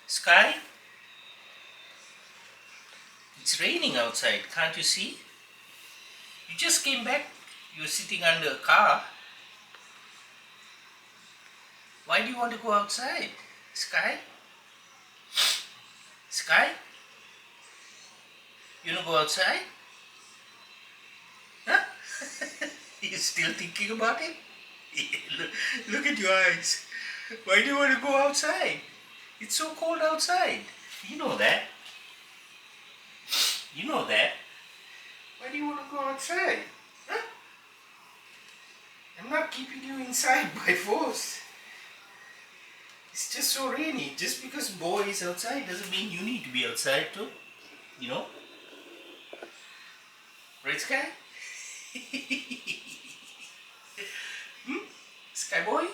Sky, it's raining outside. Can't you see? You just came back. You're sitting under a car. Why do you want to go outside? Sky? Sky? You want to go outside? Huh? You're still thinking about it? Look at your eyes. Why do you want to go outside? It's so cold outside. You know that. You know that. Why do you want to go outside? Huh? I'm not keeping you inside by force. It's just so rainy. Just because boy is outside doesn't mean you need to be outside too. You know? Right, Sky? Sky boy?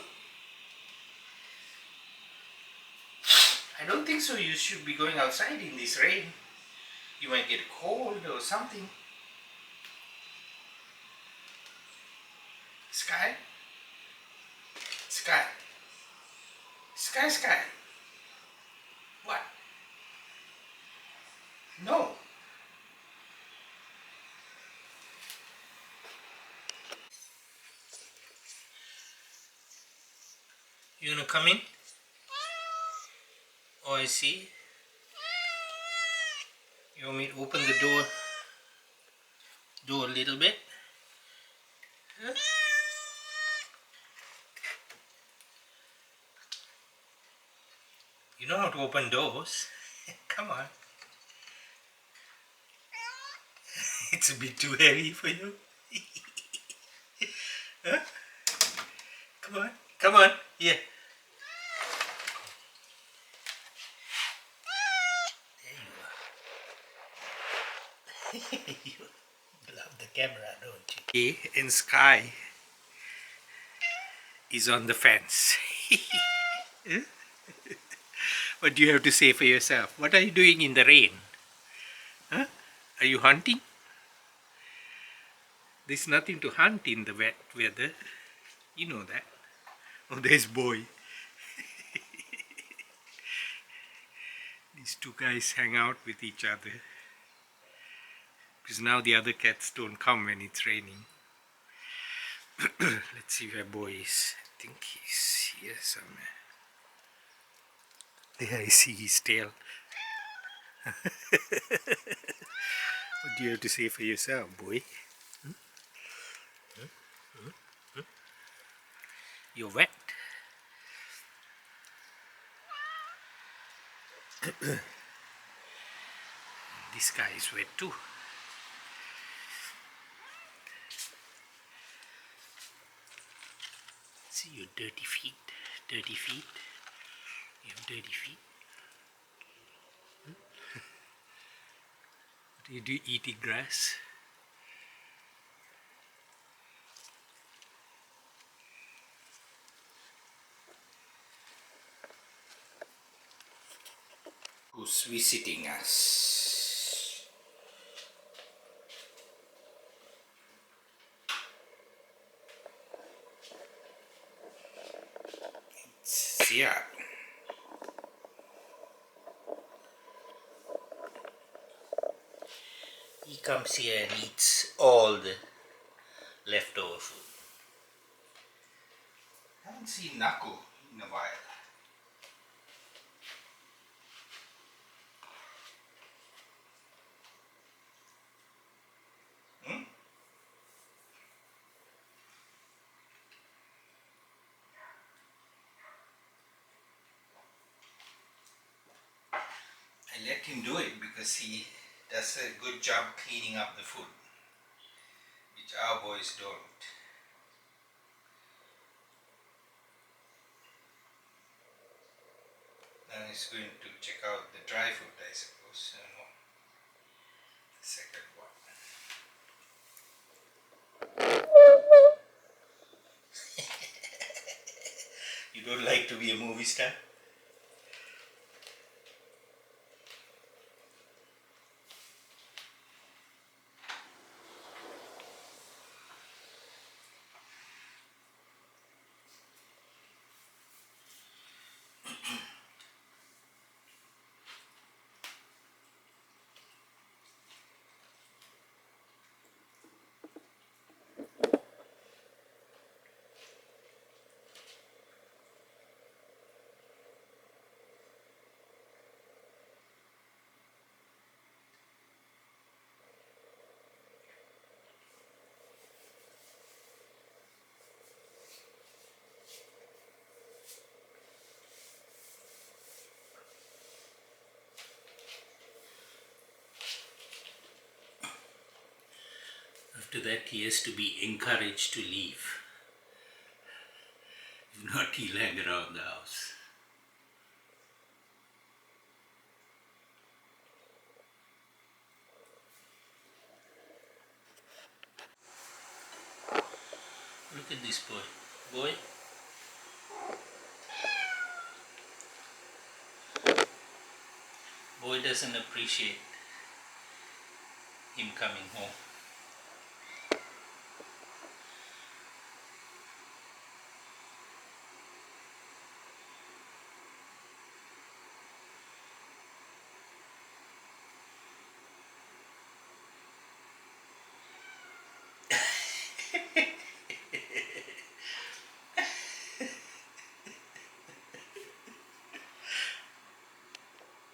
I don't think so. You should be going outside in this rain. You might get cold or something. Sky? Sky? Sky, Sky? What? No. You wanna come in? Oh, I see. You want me to open the door a little bit? Huh? You know how to open doors. Come on. It's a bit too heavy for you. Huh? Come on. Come on. Here. There you are. You love the camera, don't you? And Sky is on the fence. Huh? What do you have to say for yourself? What are you doing in the rain? Huh? Are you hunting? There's nothing to hunt in the wet weather. You know that. Oh, there's boy. These two guys hang out with each other. Because now the other cats don't come when it's raining. Let's see where boy is. I think he's here somewhere. There I see his tail. What do you have to say for yourself, boy? You're wet. This guy is wet too. See your dirty feet. Dirty feet. You have dirty feet. What do you do eating grass? Who's visiting us? It's Sia. He comes here and eats all the leftover food. I haven't seen Nako in a while. I let him do it because he does a good job cleaning up the food, which our boys don't. Now he's going to check out the dry food, I suppose. No, the second one. You don't like to be a movie star? After that, he has to be encouraged to leave. If not, he'll hang around the house. Look at this boy. Boy. Boy doesn't appreciate him coming home.